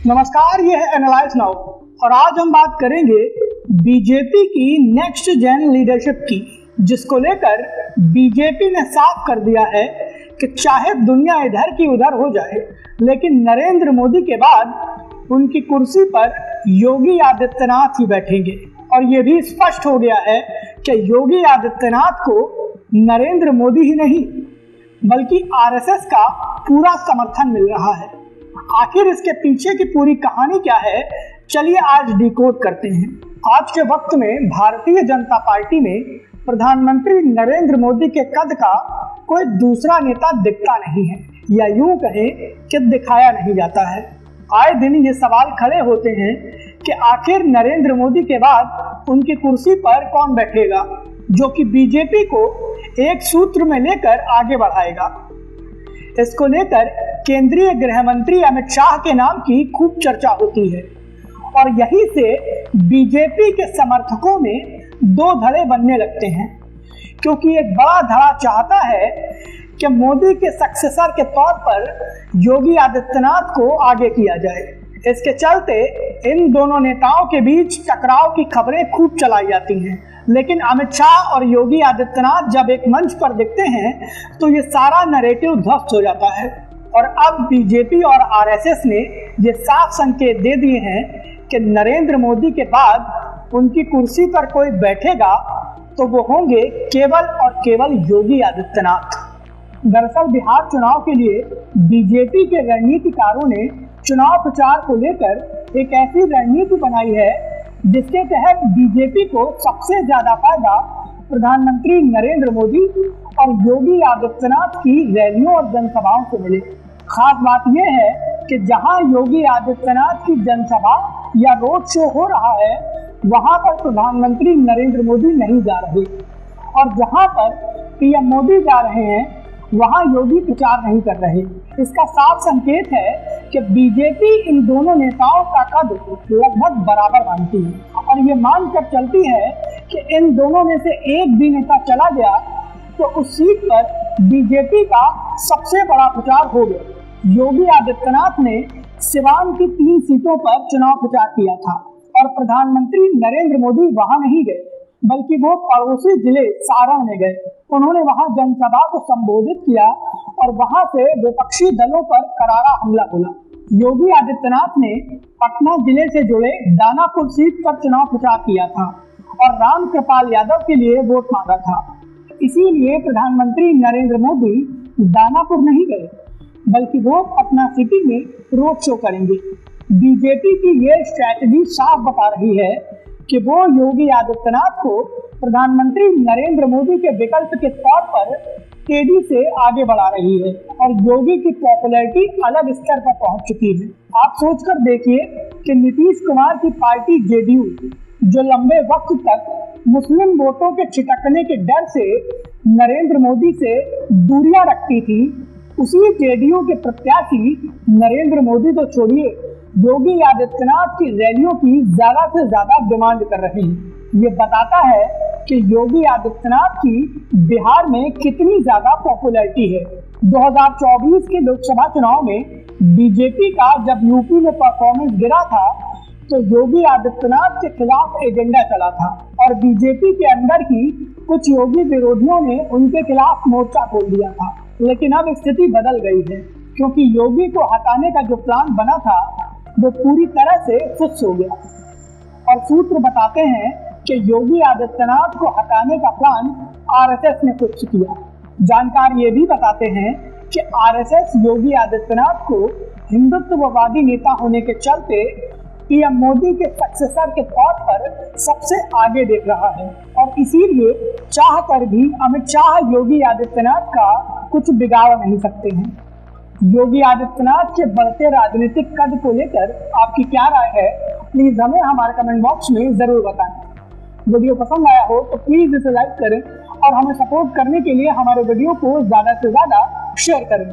नमस्कार, ये है एनालाइज नाउ और आज हम बात करेंगे बीजेपी की नेक्स्ट जेन लीडरशिप की, जिसको लेकर बीजेपी ने साफ कर दिया है कि चाहे दुनिया इधर की उधर हो जाए, लेकिन नरेंद्र मोदी के बाद उनकी कुर्सी पर योगी आदित्यनाथ ही बैठेंगे। और ये भी स्पष्ट हो गया है कि योगी आदित्यनाथ को नरेंद्र मोदी ही नहीं बल्कि आरएसएस का पूरा समर्थन मिल रहा है। आखिर इसके पीछे की पूरी कहानी क्या है, चलिए आज डिकोड करते हैं। आज के वक्त में भारतीय जनता पार्टी में प्रधानमंत्री नरेंद्र मोदी के कद का कोई दूसरा नेता दिखता नहीं है, या यूं कहें कि दिखाया नहीं जाता है। आए दिन ये सवाल खड़े होते हैं कि आखिर नरेंद्र मोदी के बाद उनकी कुर्सी पर कौन बैठेगा, जो कि बीजेपी को एक सूत्र में लेकर आगे बढ़ाएगा। इसको लेकर केंद्रीय गृह मंत्री अमित शाह के नाम की खूब चर्चा होती है और यहीं से बीजेपी के समर्थकों में दो धड़े बनने लगते हैं, क्योंकि एक बड़ा धड़ा चाहता है कि मोदी के सक्सेसर के तौर पर योगी आदित्यनाथ को आगे किया जाए। इसके चलते इन दोनों नेताओं के बीच टकराव की खबरें खूब चलाई जाती हैं, लेकिन अमित शाह और योगी आदित्यनाथ जब एक मंच पर दिखते हैं तो ये सारा नैरेटिव ध्वस्त हो जाता है। और अब बीजेपी और आरएसएस ने ये साफ संकेत दे दिए हैं कि नरेंद्र मोदी के बाद उनकी कुर्सी पर कोई बैठेगा तो वो होंगे केवल और केवल योगी आदित्यनाथ। दरअसल बिहार चुनाव के लिए बीजेपी के रणनीतिकारों ने चुनाव प्रचार को लेकर एक ऐसी रणनीति बनाई है जिसके तहत बीजेपी को सबसे ज्यादा फायदा प्रधानमंत्री नरेंद्र मोदी और योगी आदित्यनाथ की रैलियों और जनसभाओं से मिले। खास बात यह है कि जहां योगी आदित्यनाथ की जनसभा या रोड शो हो रहा है, वहां पर प्रधानमंत्री नरेंद्र मोदी नहीं जा रहे, और जहां पर पीएम मोदी जा रहे हैं वहां योगी प्रचार नहीं कर रहे। इसका साफ संकेत है कि बीजेपी इन दोनों नेताओं का कद लगभग बराबर मानती है और ये मानकर चलती है कि इन दोनों में से एक भी नेता चला गया तो उस सीट पर बीजेपी का सबसे बड़ा प्रचार हो गया। योगी आदित्यनाथ ने सिवान की 3 सीटों पर चुनाव प्रचार किया था और प्रधानमंत्री नरेंद्र मोदी वहां नहीं गए, बल्कि वो पड़ोसी जिले सारण में गए। उन्होंने वहां जनसभा को संबोधित किया और वहां से विपक्षी दलों पर करारा हमला बोला। योगी आदित्यनाथ ने पटना जिले से जुड़े दानापुर सीट पर चुनाव प्रचार किया था और रामकृपाल यादव के लिए वोट मांगा था। इसीलिए प्रधानमंत्री नरेंद्र मोदी दानापुर नहीं गए, बल्कि वो पटना सिटी में रोड शो करेंगे। बीजेपी की ये स्ट्रैटेजी साफ बता रही है कि वो योगी आदित्यनाथ को प्रधानमंत्री नरेंद्र मोदी के विकल्प के तौर पर तेजी से आगे बढ़ा रही है और योगी की पॉपुलैरिटी अलग स्तर पर पहुंच चुकी है। आप सोचकर देखिए कि नीतीश कुमार की पार्टी जेडीयू, जो लंबे वक्त तक मुस्लिम वोटों के छिटकने के डर से नरेंद्र मोदी से दूरियां रखती थी, उसी जेडीयू के प्रत्याशी नरेंद्र मोदी तो छोड़िए, योगी आदित्यनाथ की रैलियों की ज्यादा से ज्यादा डिमांड कर रहे हैं। ये बताता है कि योगी आदित्यनाथ की बिहार में कितनी ज्यादा पॉपुलैरिटी है। 2024 के लोकसभा चुनाव में बीजेपी का जब यूपी में परफॉर्मेंस गिरा था तो योगी आदित्यनाथ के खिलाफ एजेंडा चला था और बीजेपी के अंदर ही कुछ योगी विरोधियों ने उनके खिलाफ मोर्चा खोल दिया था। लेकिन अब स्थिति बदल गई है, क्योंकि योगी को हटाने का जो प्लान बना था वो पूरी तरह से फुस हो गया और सूत्र बताते हैं कि योगी आदित्यनाथ को हटाने का प्लान आरएसएस ने फिक्स किया। जानकार ये भी बताते हैं कि आरएसएस योगी आदित्यनाथ को हिंदुत्ववादी नेता होने के चलते पीएम मोदी के सक्सेसर के तौर पर सबसे आगे देख रहा है और इसीलिए चाह कर भी अमित शाह योगी आदित्यनाथ का कुछ बिगाड़ नहीं सकते हैं। योगी आदित्यनाथ के बढ़ते राजनीतिक कद को लेकर आपकी क्या राय है, प्लीज हमें हमारे कमेंट बॉक्स में जरूर बताएं। वीडियो पसंद आया हो तो प्लीज इसे लाइक करें और हमें सपोर्ट करने के लिए हमारे वीडियो को ज्यादा से ज्यादा शेयर करें।